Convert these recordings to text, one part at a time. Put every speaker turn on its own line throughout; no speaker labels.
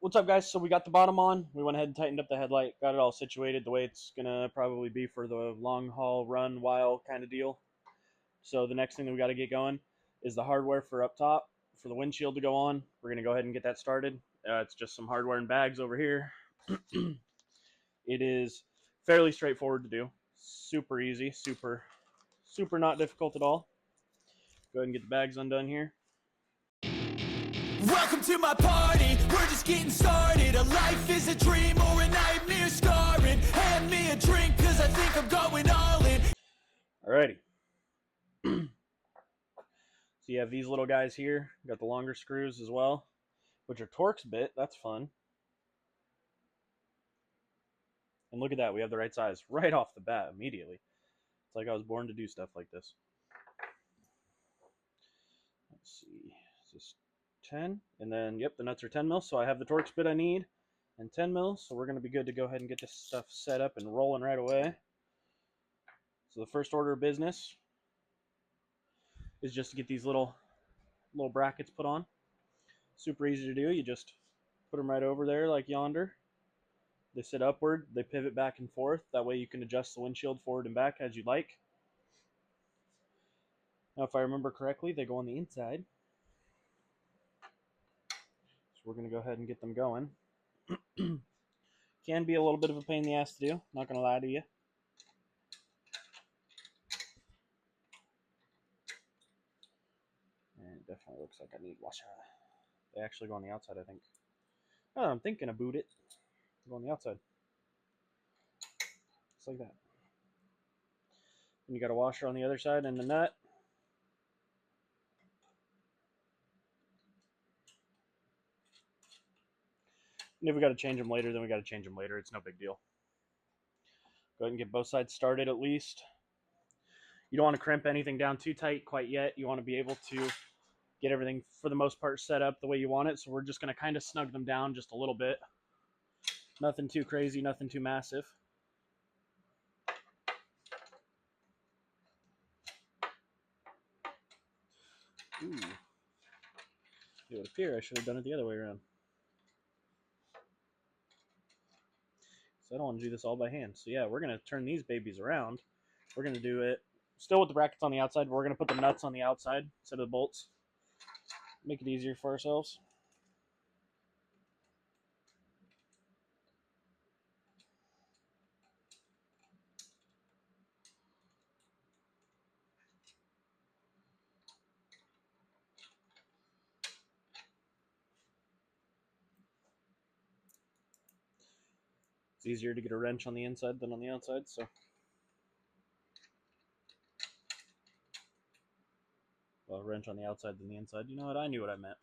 What's up, guys? So we got the bottom on. We went ahead and tightened up the headlight, got it all situated the way it's going to probably be for the long haul run while kind of deal. So the next thing that we got to get going is the hardware for up top for the windshield to go on. We're going to go ahead and get that started. It's just some hardware and bags over here. It is fairly straightforward to do. Super easy, super not difficult at all. Go ahead and get the bags undone here.
Welcome to my party, we're just getting started. A life is a dream or a nightmare scarring. Hand me a drink cause I think I'm going all in.
Alrighty. So you have these little guys here. You got the longer screws as well, which are Torx bit. That's fun. And look at that. We have the right size right off the bat immediately. It's like I was born to do stuff like this. Let's see. Is this 10? And then, yep, the nuts are 10 mils. So I have the Torx bit I need and 10 mils. So we're going to be good to go ahead and get this stuff set up and rolling right away. So the first order of business is just to get these little brackets put on. Super easy to do. You just put them right over there like yonder. They sit upward. They pivot back and forth. That way you can adjust the windshield forward and back as you like. Now, if I remember correctly, they go on the inside. So we're going to go ahead and get them going. Can be a little bit of a pain in the ass to do. Not going to lie to you. And it definitely looks like I need washer. They actually go on the outside, I think. Oh, I'm thinking about it. Go on the outside. Just like that. And you got a washer on the other side and the nut. And if we got to change them later, then we got to change them later. It's no big deal. Go ahead and get both sides started at least. You don't want to crimp anything down too tight quite yet. You want to be able to get everything, for the most part, set up the way you want it. So we're just going to kind of snug them down just a little bit. Nothing too crazy, nothing too massive. Ooh. It would appear I should have done it the other way around. So I don't want to do this all by hand. So yeah, we're going to turn these babies around. We're going to do it still with the brackets on the outside, but we're going to put the nuts on the outside instead of the bolts. Make it easier for ourselves. It's easier to get a wrench on the inside than on the outside, so. Well, a wrench on the outside than the inside. You know what? I knew what I meant.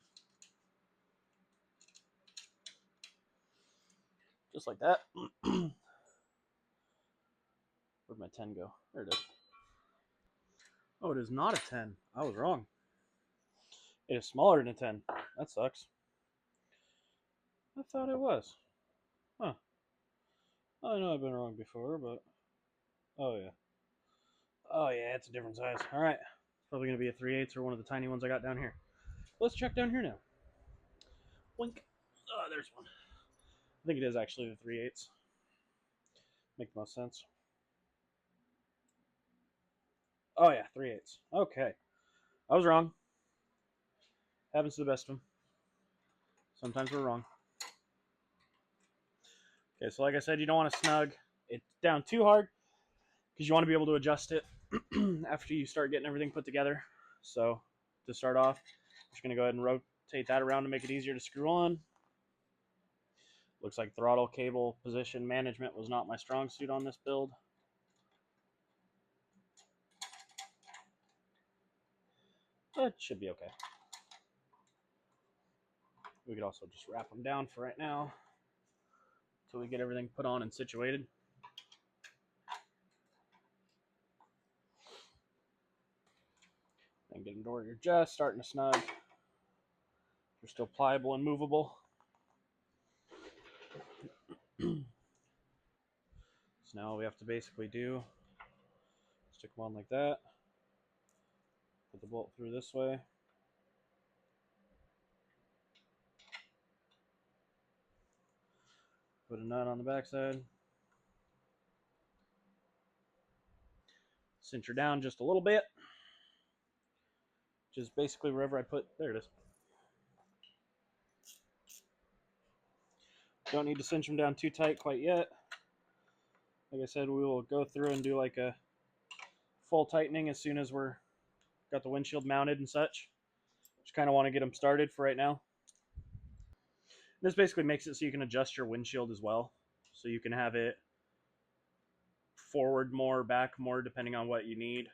Just like that. Where'd my 10 go? There it is. Oh, it is not a 10. I was wrong. It is smaller than a 10. That sucks. I thought it was. Huh. I know I've been wrong before, but... Oh, yeah. Oh, yeah, it's a different size. All right. It's probably going to be a 3/8 or one of the tiny ones I got down here. Let's check down here now. Blink. Oh, there's one. I think it is actually the 3/8. Make the most sense. Oh, yeah, 3/8. Okay. I was wrong. Happens to the best of them. Sometimes we're wrong. Okay, so like I said, you don't want to snug it down too hard because you want to be able to adjust it after you start getting everything put together. So to start off, I'm just going to go ahead and rotate that around to make it easier to screw on. Looks like throttle cable position management was not my strong suit on this build. But it should be okay. We could also just wrap them down for right now until we get everything put on and situated. And get them to where you're just starting to snug. They're still pliable and movable. So now all we have to basically do, stick them on like that. Put the bolt through this way. Put a nut on the backside. Cinch her down just a little bit. Just basically wherever I put, there it is. Don't need to cinch them down too tight quite yet. Like I said, we will go through and do like a full tightening as soon as we're got the windshield mounted and such. Just kind of want to get them started for right now. This basically makes it so you can adjust your windshield as well. So you can have it forward more, back more, depending on what you need.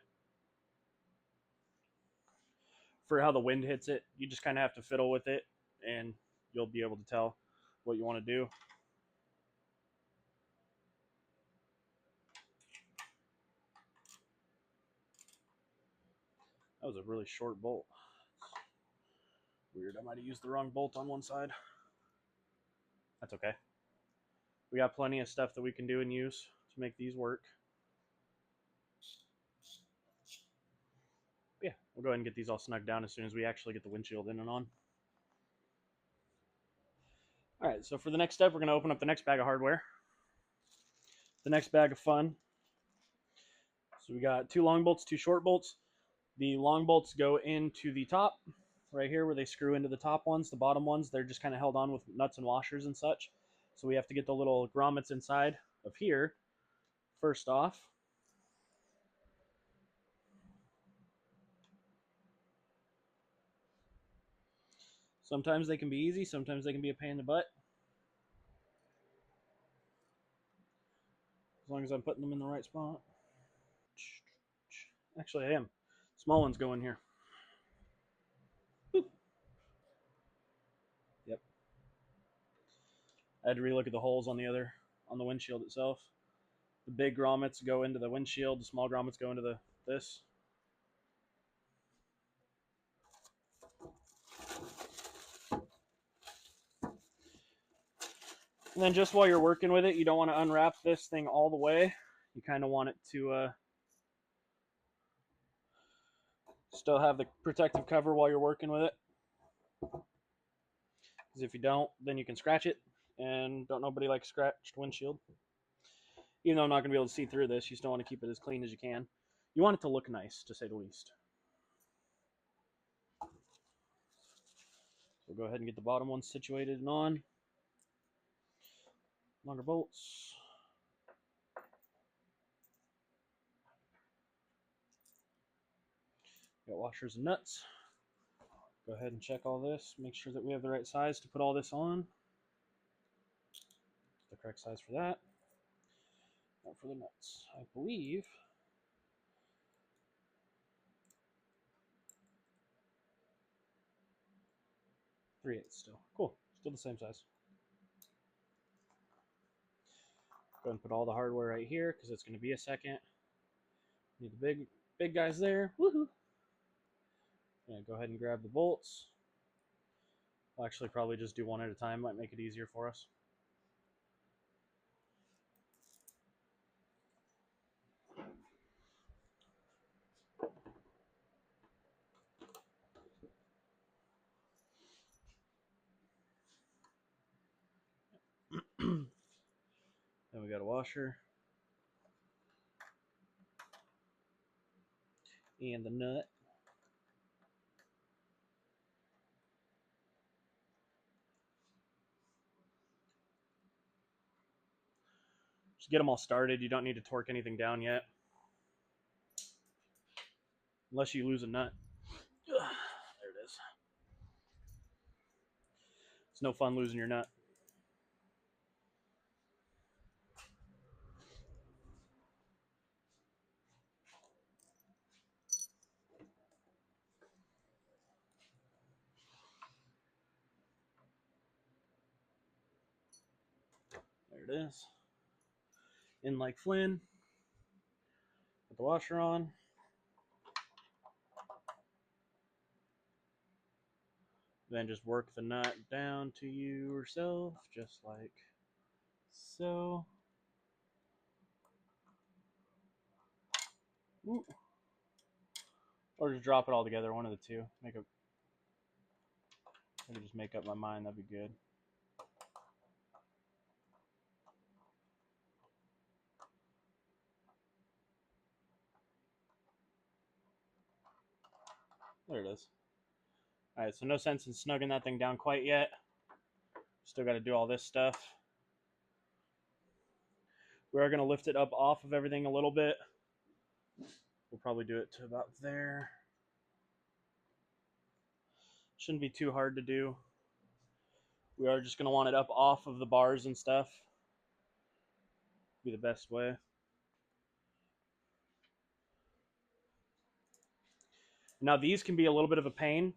For how the wind hits it, you just kind of have to fiddle with it, and you'll be able to tell what you want to do. That was a really short bolt. Weird, I might have used the wrong bolt on one side. That's okay. We got plenty of stuff that we can do and use to make these work. Yeah, we'll go ahead and get these all snugged down as soon as we actually get the windshield in and on. All right, so for the next step, we're going to open up the next bag of hardware. The next bag of fun. So we got 2 long bolts, 2 short bolts. The long bolts go into the top, right here where they screw into the top ones. The bottom ones, they're just kind of held on with nuts and washers and such. So we have to get the little grommets inside of here first off. Sometimes they can be easy, sometimes they can be a pain in the butt. As long as I'm putting them in the right spot. Actually, I am. Small ones go in here. Boop. Yep. I had to relook at the holes on the windshield itself. The big grommets go into the windshield. The small grommets go into this. And then just while you're working with it, you don't want to unwrap this thing all the way. You kind of want it to still have the protective cover while you're working with it. Because if you don't, then you can scratch it. And don't nobody like scratched windshield. Even though I'm not going to be able to see through this, you still want to keep it as clean as you can. You want it to look nice, to say the least. So go ahead and get the bottom one situated and on. Longer bolts. Got washers and nuts. Go ahead and check all this. Make sure that we have the right size to put all this on. The correct size for that. Now for the nuts. I believe 3/8 still. Cool. Still the same size. Go ahead and put all the hardware right here because it's going to be a second. Need the big guys there. Woohoo! Yeah, go ahead and grab the bolts. I'll actually probably just do one at a time. Might make it easier for us. Then we got a washer. And the nut. Just get them all started. You don't need to torque anything down yet. Unless you lose a nut. There it is. It's no fun losing your nut. There it is. In like Flynn. Put the washer on. Then just work the nut down to yourself, just like so. Ooh. Or just drop it all together, one of the two. I could just make up my mind, that'd be good. There it is. All right, so no sense in snugging that thing down quite yet. Still got to do all this stuff. We are going to lift it up off of everything a little bit. We'll probably do it to about there. Shouldn't be too hard to do. We are just going to want it up off of the bars and stuff. Be the best way. Now these can be a little bit of a pain.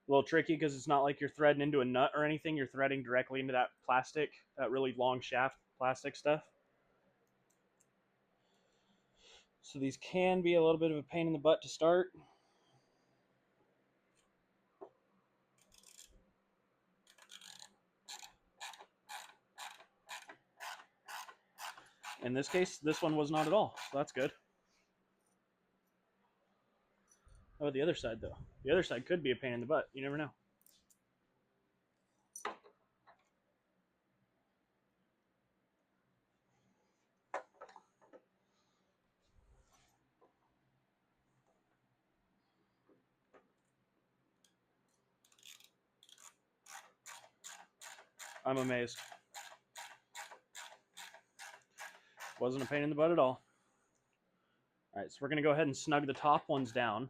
A little tricky because it's not like you're threading into a nut or anything. You're threading directly into that plastic, that really long shaft plastic stuff. So these can be a little bit of a pain in the butt to start. In this case, this one was not at all, so that's good. How about the other side, though? The other side could be a pain in the butt. You never know. I'm amazed. Wasn't a pain in the butt at all. All right, so we're going to go ahead and snug the top ones down.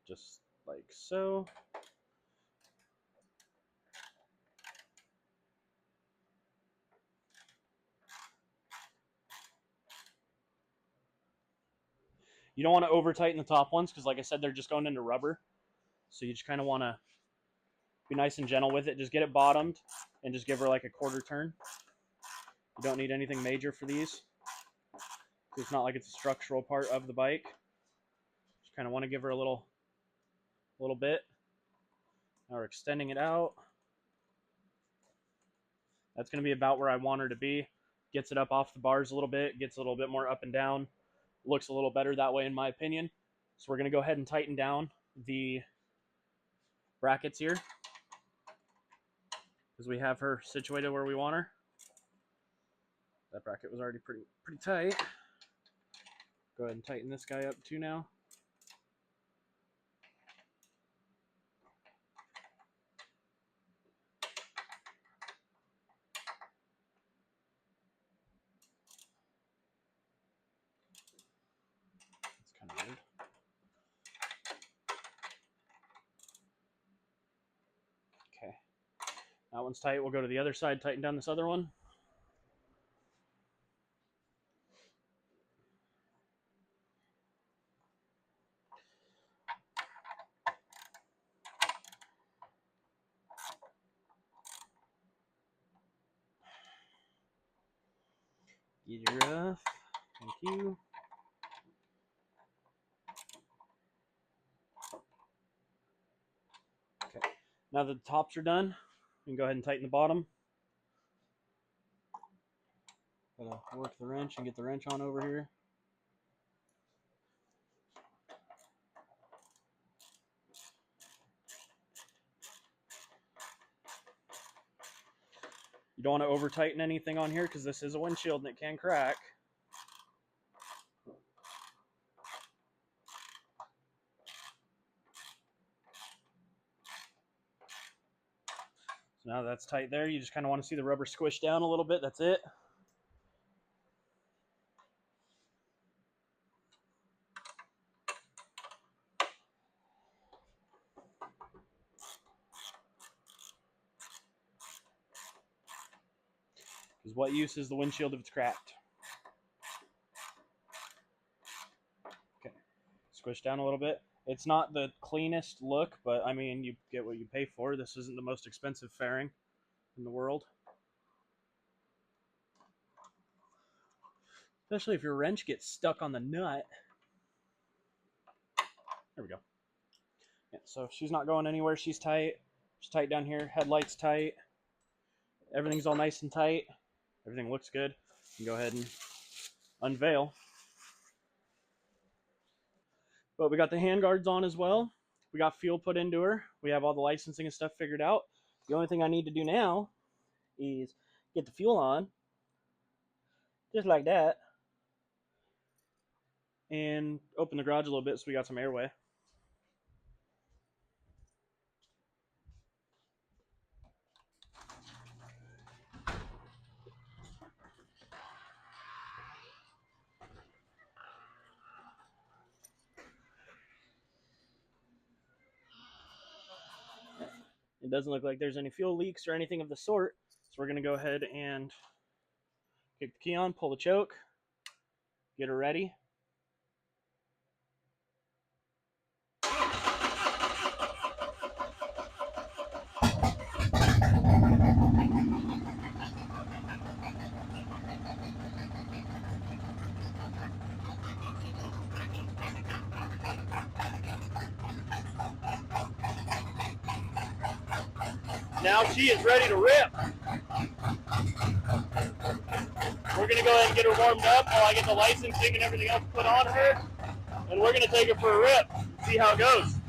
Just like so. You don't want to over tighten the top ones because, like I said, they're just going into rubber. So you just kind of want to be nice and gentle with it. Just get it bottomed and just give her like a quarter turn. You don't need anything major for these. It's not like it's a structural part of the bike. Just kind of want to give her a little bit. Now we're extending it out. That's going to be about where I want her to be. Gets it up off the bars a little bit. Gets a little bit more up and down. Looks a little better that way in my opinion. So we're going to go ahead and tighten down the brackets here, because we have her situated where we want her. That bracket was already pretty tight. Go ahead and tighten this guy up too now. It's kind of weird. Okay. That one's tight. We'll go to the other side, tighten down this other one. Easy rough. Thank you. Okay. Now that the tops are done, we can go ahead and tighten the bottom. Gotta work the wrench and get the wrench on over here. You don't want to over tighten anything on here because this is a windshield and it can crack. So now that's tight there. You just kind of want to see the rubber squish down a little bit. That's it. Because what use is the windshield if it's cracked? Okay, squish down a little bit. It's not the cleanest look, but I mean, you get what you pay for. This isn't the most expensive fairing in the world. Especially if your wrench gets stuck on the nut. There we go. Yeah, so she's not going anywhere. She's tight. She's tight down here. Headlights tight. Everything's all nice and tight. Everything looks good. You can go ahead and unveil. But we got the handguards on as well. We got fuel put into her. We have all the licensing and stuff figured out. The only thing I need to do now is get the fuel on. Just like that. and open the garage a little bit so we got some airway. It doesn't look like there's any fuel leaks or anything of the sort, so we're going to go ahead and kick the key on, pull the choke, get her ready. Now she is ready to rip. We're going to go ahead and get her warmed up while I get the licensing and everything else put on her. And we're going to take her for a rip, see how it goes.